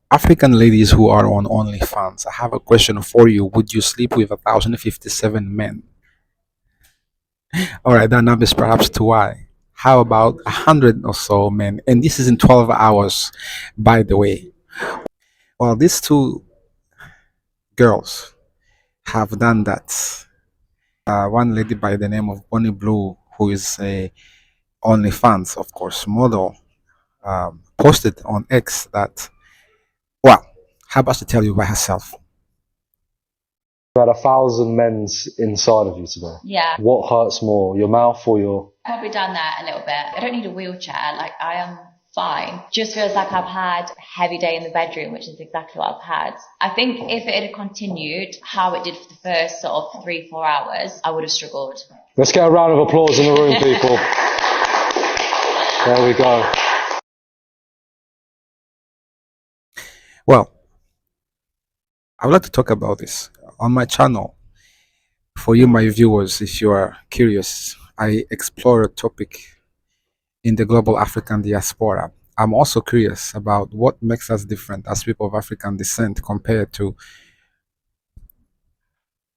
African ladies who are on OnlyFans, I have a question for you. Would you sleep with 1,057 men? All right, that number is perhaps too high. How about 100 or so men? And this is in 12 hours, by the way. Well, these two girls have done that. One lady by the name of Bonnie Blue, who is a OnlyFans, of course, model, posted on X that, well, how about to tell you by herself? Had 1,000 men's inside of you today. Yeah. What hurts more, your mouth or your... Probably done that a little bit. I don't need a wheelchair. Like, I am fine. Just feels like I've had a heavy day in the bedroom, which is exactly what I've had. I think if it had continued how it did for the first sort of 3-4 hours, I would have struggled. Let's get a round of applause in the room, people. There we go. Well, I would like to talk about this on my channel. For you, my viewers, if you are curious, I explore a topic in the global African diaspora. I'm also curious about what makes us different as people of African descent compared to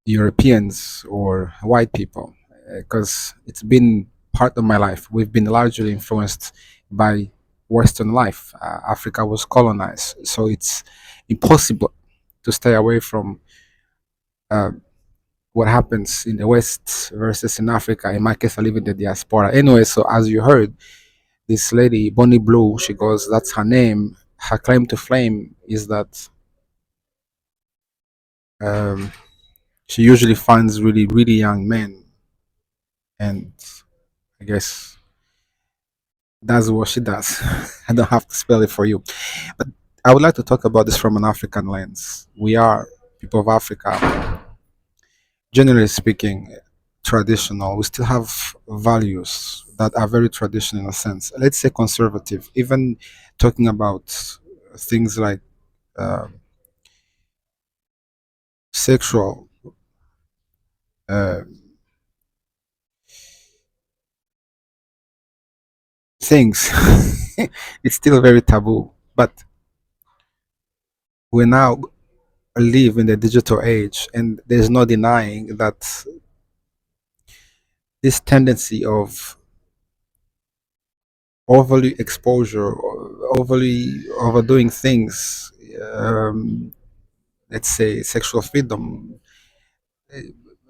Europeans or white people, because it's been part of my life. We've been largely influenced by Western life. Africa was colonized, so it's impossible to stay away from uh, what happens in the West versus in Africa. In my case, I live in the diaspora. Anyway, so as you heard, this lady, Bonnie Blue, she goes, that's her name. Her claim to fame is that um, she usually finds really, really young men. And I guess that's what she does. I don't have to spell it for you. But I would like to talk about this from an African lens. We are people of Africa, generally speaking, traditional. We still have values that are very traditional in a sense. Let's say conservative. Even talking about things like uh, sexual uh, things, it's still very taboo. But we now live in the digital age, and there's no denying that this tendency of overly exposure, overly overdoing things, let's say sexual freedom,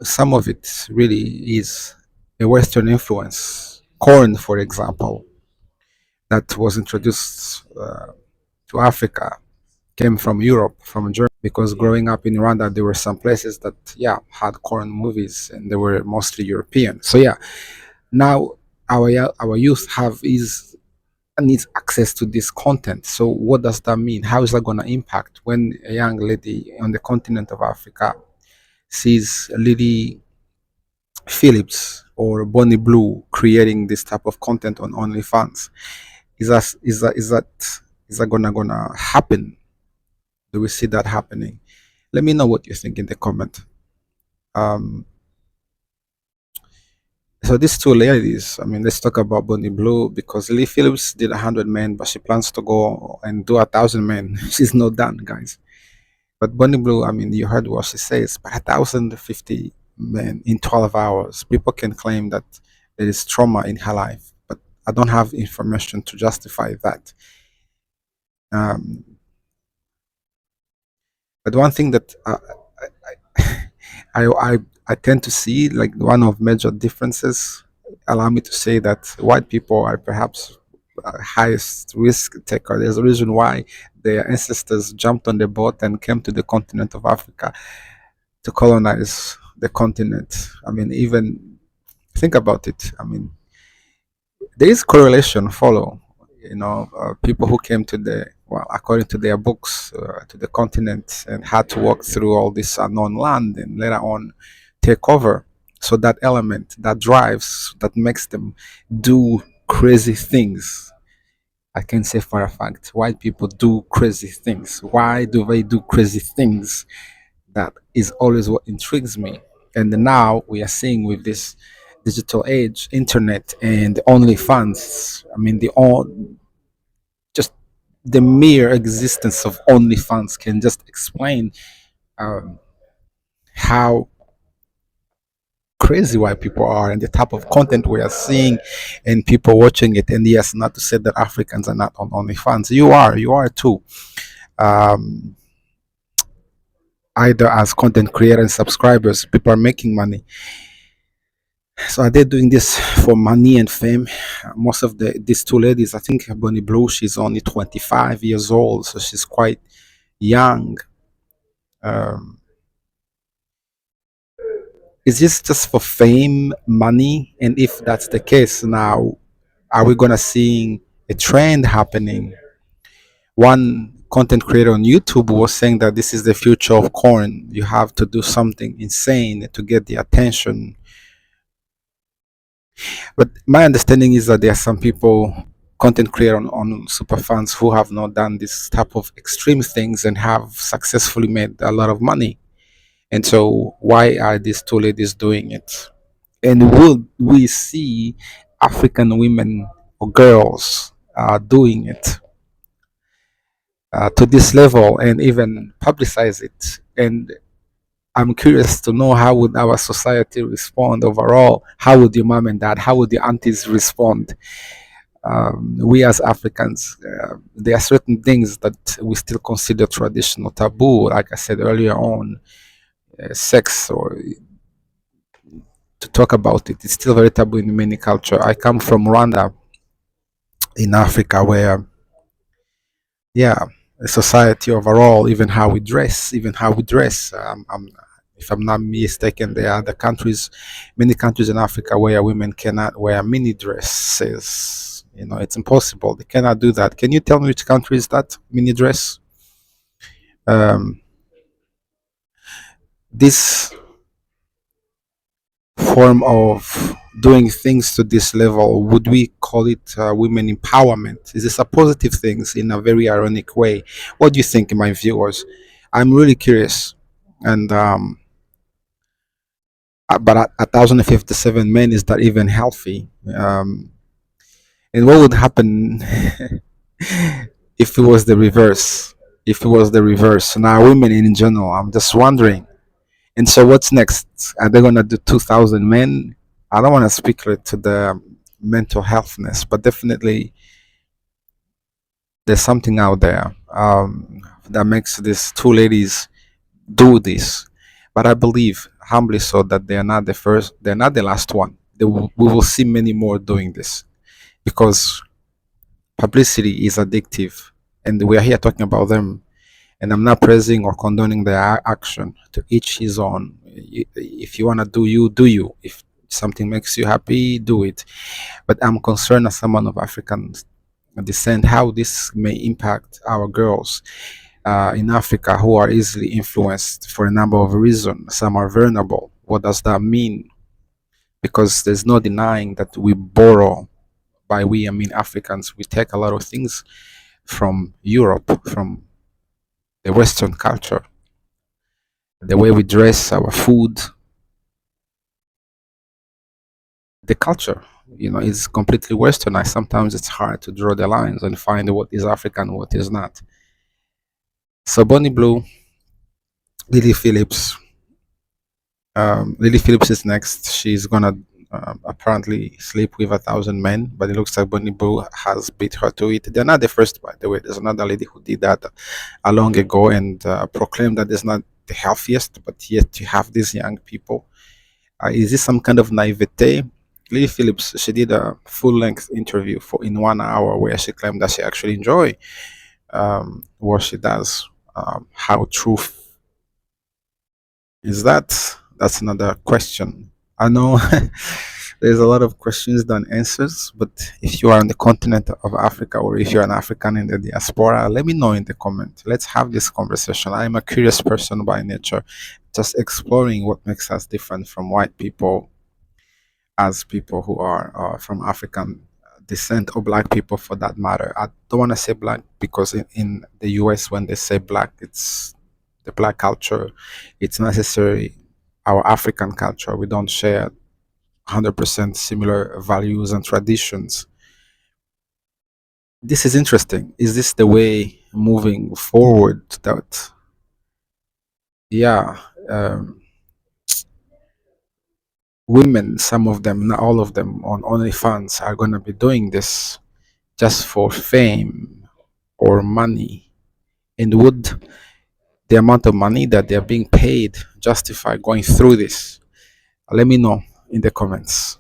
some of it really is a Western influence. Corn, for example, that was introduced to Africa, came from Europe, from Germany, because growing up in Rwanda, there were some places that, yeah, had corn movies, and they were mostly European. So yeah, now our youth have is needs access to this content. So what does that mean? How is that going to impact when a young lady on the continent of Africa sees Lily Phillips or Bonnie Blue creating this type of content on OnlyFans? Is that gonna happen? Do we see that happening? Let me know what you think in the comment. Um, so these two ladies, I mean, let's talk about Bonnie Blue, because Lee Phillips did 100 men, but she plans to go and do 1,000 men. She's not done, guys. But Bonnie Blue, I mean, you heard what she says, but 1,050 men in 12 hours. People can claim that there is trauma in her life, but I don't have information to justify that. Um, but one thing that I tend to see, like one of major differences, allow me to say that white people are perhaps highest risk taker. There's a reason why their ancestors jumped on the boat and came to the continent of Africa to colonize the continent. I mean, even think about it. I mean, there is correlation follow. People who came to the, well, according to their books, to the continent and had to walk through all this unknown land and later on take over. So that element that drives, that makes them do crazy things. I can say for a fact, white people do crazy things. Why do they do crazy things? That is always what intrigues me. And now we are seeing with this digital age, internet and OnlyFans. I mean, just the mere existence of OnlyFans can just explain um, how crazy white people are and the type of content we are seeing and people watching it. And yes, not to say that Africans are not on OnlyFans. You are too. Um, Either as content creators and subscribers, people are making money. So are they doing this for money and fame? Most of these two ladies, I think Bonnie Blue, she's only 25 years old, so she's quite young. Um, is this just for fame, money? And if that's the case, now are we gonna see a trend happening? One content creator on YouTube was saying that this is the future of corn. You have to do something insane to get the attention. But my understanding is that there are some people, content creator on Superfans, who have not done this type of extreme things and have successfully made a lot of money. And so, why are these two ladies doing it? And will we see African women or girls doing it to this level and even publicize it? And I'm curious to know, how would our society respond overall? How would your mom and dad, how would the aunties respond? We as Africans, there are certain things that we still consider traditional taboo. Like I said earlier on, sex, or to talk about it, it's still very taboo in many cultures. I come from Rwanda in Africa, where, yeah, the society overall, even how we dress. If I'm not mistaken, there are many countries in Africa where women cannot wear mini dresses. You know, it's impossible. They cannot do that. Can you tell me which country is that mini dress? Um, this form of doing things to this level, would we call it women empowerment? Is this a positive thing in a very ironic way? What do you think, my viewers? I'm really curious. And but at 1,057 men, is that even healthy? And what would happen if it was the reverse? If it was the reverse, now women in general, I'm just wondering. And so, what's next? Are they gonna do 2,000 men? I don't want to speculate to the mental healthness, but definitely there's something out there that makes these two ladies do this. But I believe humbly so that they are not the first, they're not the last one. We will see many more doing this, because publicity is addictive, and we are here talking about them. And I'm not praising or condoning their action. To each his own. If you wanna do you, do you. If something makes you happy, do it. But I'm concerned as someone of African descent, how this may impact our girls in Africa, who are easily influenced for a number of reasons. Some are vulnerable. What does that mean? Because there's no denying that we borrow. By we, I mean Africans. We take a lot of things from Europe, from the Western culture, the way we dress, our food, the culture. You know, is completely Westernized. Sometimes it's hard to draw the lines and find what is African, what is not. So Bonnie Blue, Lily Phillips, Lily Phillips is next. She's gonna apparently sleep with 1,000 men, but it looks like Bonnie Blue has beat her to it. They're not the first, by the way. There's another lady who did that long ago and proclaimed that it's not the healthiest, but yet you have these young people. Is this some kind of naivete? Lily Phillips, she did a full-length interview for in 1 hour where she claimed that she actually enjoy what she does. How truth is that? That's another question. I know there's a lot of questions than answers, but if you are on the continent of Africa, or if you're an African in the diaspora, let me know in the comment. Let's have this conversation. I'm a curious person by nature, just exploring what makes us different from white people, as people who are from African descent, or black people for that matter. I don't want to say black because in the US, when they say black, it's the black culture. It's necessary our African culture. We don't share 100% similar values and traditions. This is interesting. Is this the way moving forward? That, yeah, um, women, some of them, not all of them, on OnlyFans are gonna be doing this just for fame or money? And would the amount of money that they're being paid justify going through this? Let me know in the comments.